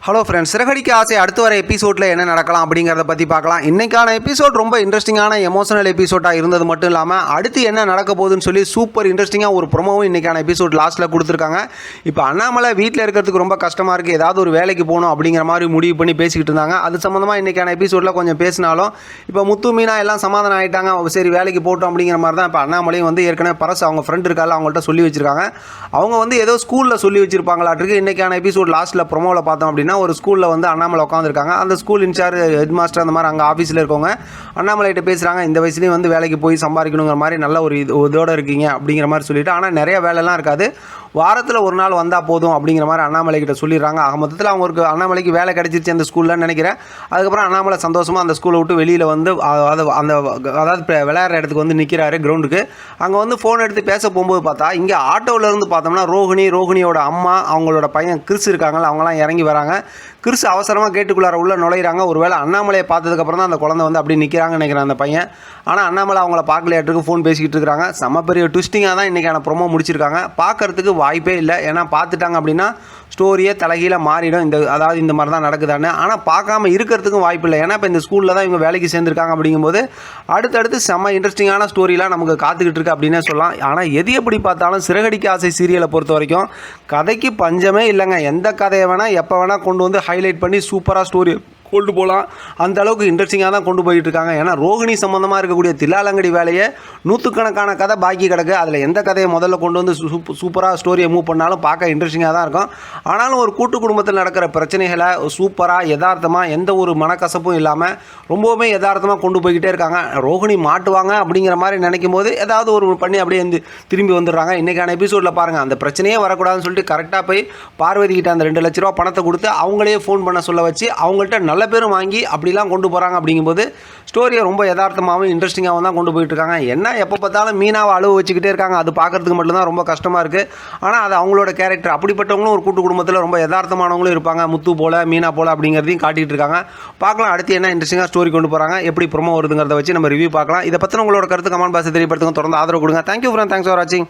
Hello friends, Siragadikka ஆசை அடுத்து வர எபிசோடில் என்ன நடக்கலாம் அப்படிங்கிறத பற்றி பார்க்கலாம். இன்றைக்கான எபிசோட் ரொம்ப இன்ட்ரெஸ்டிங்கான எமோஷனல் எபிசோடாக இருந்தது மட்டும் இல்லாமல் அடுத்து என்ன நடக்க போகுதுன்னு சொல்லி சூப்பர் இன்ட்ரெஸ்டிங்காக ஒரு ப்ரோமோவும் இன்றைக்கான எபிசோட் லாஸ்ட்டில் கொடுத்துருக்காங்க. இப்போ அண்ணாமலை வீட்டில் இருக்கிறதுக்கு ரொம்ப கஷ்டமாக இருக்குது, ஏதாவது ஒரு வேலைக்கு போகணும் அப்படிங்கிற மாதிரி முடிவு பண்ணி பேசிக்கிட்டு இருந்தாங்க. அது சம்மந்தமாக இன்றைக்கான எபிசோடில் கொஞ்சம் பேசினாலும் இப்போ முத்து மீனா எல்லாம் சமாதானம் ஆகிட்டாங்க. சரி வேலைக்கு போட்டோம் அப்படிங்கிற மாதிரி தான் இப்போ அண்ணாமலையும் வந்து ஏற்கனவே பரஸ் அவங்க ஃப்ரெண்ட் இருக்கால அவங்கள்ட்ட சொல்லி வச்சுருக்காங்க. அவங்க வந்து ஏதோ ஸ்கூலில் சொல்லி வச்சுருப்பாங்களாட்டிருக்கு. இன்றைக்கான எபிசோட் லாஸ்ட்டில் ப்ரோமோவில் பார்த்தோம் அப்படின்னா ஒரு ஸ்கூலில் வந்து அண்ணாமலை உட்காந்துருக்காங்க. அந்த ஸ்கூல் இன்சார்ஜ் ஹெட் மாஸ்டர் அந்த மாதிரி அங்கே ஆஃபீஸில் இருக்கவங்க அண்ணாமலைகிட்ட பேசுகிறாங்க. இந்த வயசுலேயும் வந்து வேலைக்கு போய் சம்பாதிக்கணுங்கிற மாதிரி நல்ல ஒரு இதோடு இருக்கீங்க அப்படிங்கிற மாதிரி சொல்லிவிட்டு, ஆனால் நிறைய வேலைலாம் இருக்காது, வாரத்தில் ஒரு நாள் வந்தால் போதும் அப்படிங்கிற மாதிரி அண்ணாமலைக்கிட்ட சொல்லிடுறாங்க. மொத்தத்தில் அவங்களுக்கு அண்ணாமலைக்கு வேலை கிடைச்சிருச்சு அந்த ஸ்கூலில் நினைக்கிறேன். அதுக்கப்புறம் அண்ணாமலை சந்தோஷமாக அந்த ஸ்கூலை விட்டு வெளியில் வந்து அதாவது விளையாடுற இடத்துக்கு வந்து நிற்கிறாரு கிரவுண்டுக்கு. அங்கே வந்து ஃபோன் எடுத்து பேச போகும்போது பார்த்தா இங்கே ஆட்டோவிலேருந்து பார்த்தோம்னா ரோஹிணியோட அம்மா அவங்களோட பையன் கிறிஸ் இருக்காங்களா, அவங்களாம் இறங்கி வராங்க. கிறிஸ் அவசரமாக கேட்டுக்குள்ளார உள்ளே நுழையிறாங்க. ஒரு வேளை அண்ணாமலையை பார்த்ததுக்கப்புறம் தான் அந்த குழந்தை வந்து அப்படி நிற்கிறாங்கன்னு நினைக்கிறேன் அந்த பையன். ஆனால் அண்ணாமலை அவங்கள பார்க்கலையாட்டுக்கு ஃபோன் பேசிக்கிட்டு இருக்கிறாங்க. செம்ம பெரிய ட்விஸ்டிங்காக தான் இன்றைக்கான ப்ரோமோ முடிச்சிருக்காங்க. பார்க்கறதுக்கு வாய்ப்பே இல்லை, ஏன்னா பார்த்துட்டாங்க அப்படின்னா ஸ்டோரியே தலைகீழ மாறிடும். இந்த மாதிரி தான் நடக்குதான்னு. ஆனால் பார்க்காம இருக்கிறதுக்கும் வாய்ப்பு இல்லை, ஏன்னா இப்போ இந்த ஸ்கூலில் தான் இவங்க வேலைக்கு சேர்ந்துருக்காங்க. அப்படிங்கும்போது அடுத்தடுத்து செம்ம இன்ட்ரெஸ்டிங்கான ஸ்டோரிலாம் நமக்கு காத்துக்கிட்டு இருக்கு அப்படின்னே சொல்லலாம். ஆனால் எது எப்படி பார்த்தாலும் சிறகடிக்க ஆசை சீரியலை பொறுத்த வரைக்கும் கதைக்கு பஞ்சமே இல்லைங்க. எந்த கதையை வேணால் எப்போ வேணால் கொண்டு வந்து ஹைலைட் பண்ணி சூப்பராக ஸ்டோரி கொண்டு போகலாம். அந்த அளவுக்கு இன்ட்ரெஸ்டிங்காக தான் கொண்டு போயிட்டு இருக்காங்க. ஏன்னா ரோகிணி சம்மந்தமாக இருக்கக்கூடிய தில்லாலங்கடி வேலையை நூற்றுக்கணக்கான கதை பாக்கி கிடக்கு. அதில் எந்த கதையை முதல்ல கொண்டு வந்து சூப்பராக ஸ்டோரியை மூவ் பண்ணாலும் பார்க்க இன்ட்ரெஸ்டிங்காக தான் இருக்கும். ஆனாலும் ஒரு கூட்டு குடும்பத்தில் நடக்கிற பிரச்சனைகளை சூப்பராக யதார்த்தமாக எந்த ஒரு மனக்கசப்பும் இல்லாமல் ரொம்பவுமே யதார்த்தமாக கொண்டு போய்கிட்டே இருக்காங்க. ரோகிணி மாட்டுவாங்க அப்படிங்கிற மாதிரி நினைக்கும் போது ஏதாவது ஒரு பண்ணி அப்படியே திரும்பி வந்துடுறாங்க. இன்றைக்கான எபிசோடில் பாருங்கள், அந்த பிரச்சனையே வரக்கூடாதுன்னு சொல்லிட்டு கரெக்டாக போய் பார்வதி கிட்ட அந்த 2 லட்ச ரூபா பணத்தை கொடுத்து அவங்களே ஃபோன் பண்ண சொல்ல வச்சு அவங்கள்ட்ட நல்ல பேரும் வாங்கி அப்படிலாம் கொண்டு போகிறாங்க. அப்படிங்கும்போது ஸ்டோரியை ரொம்ப யதார்த்தமாகவும் இன்ட்ரெஸ்டிங்காகவும் தான் கொண்டு போயிட்டு இருக்காங்க. என்ன எப்போ பார்த்தாலும் மீனாவை அழுவ வச்சுக்கிட்டே இருக்காங்க, அது பார்க்குறதுக்கு மட்டும்தான் ரொம்ப கஷ்டமாக இருக்குது. ஆனால் அது அவங்களோட கேரக்டர். அப்படிப்பட்டவங்களும் ஒரு கூட்டு குடும்பத்தில் ரொம்ப யதார்த்தமானவங்களும் இருப்பாங்க, முத்து போல் மீனா போல் அப்படிங்கிறதையும் காட்டிகிட்டு இருக்காங்க. பார்க்கலாம் அடுத்து என்ன இன்ட்ரெஸ்டிங்காக ஸ்டோரி கொண்டு போகிறாங்க, எப்படி ப்ரோமோ வருதுங்கிறத வச்சு நம்ம ரிவ்யூ பார்க்கலாம். இதை பற்றி உங்களோட கருத்து கமெண்ட் பாக்ஸில் தெரியப்படுத்துங்க. தொடர்ந்து ஆதரவு கொடுங்க. தேங்க்யூ ஃப்ரெண்ட், தேங்க்ஸ் ஃபார் வாட்சிங்.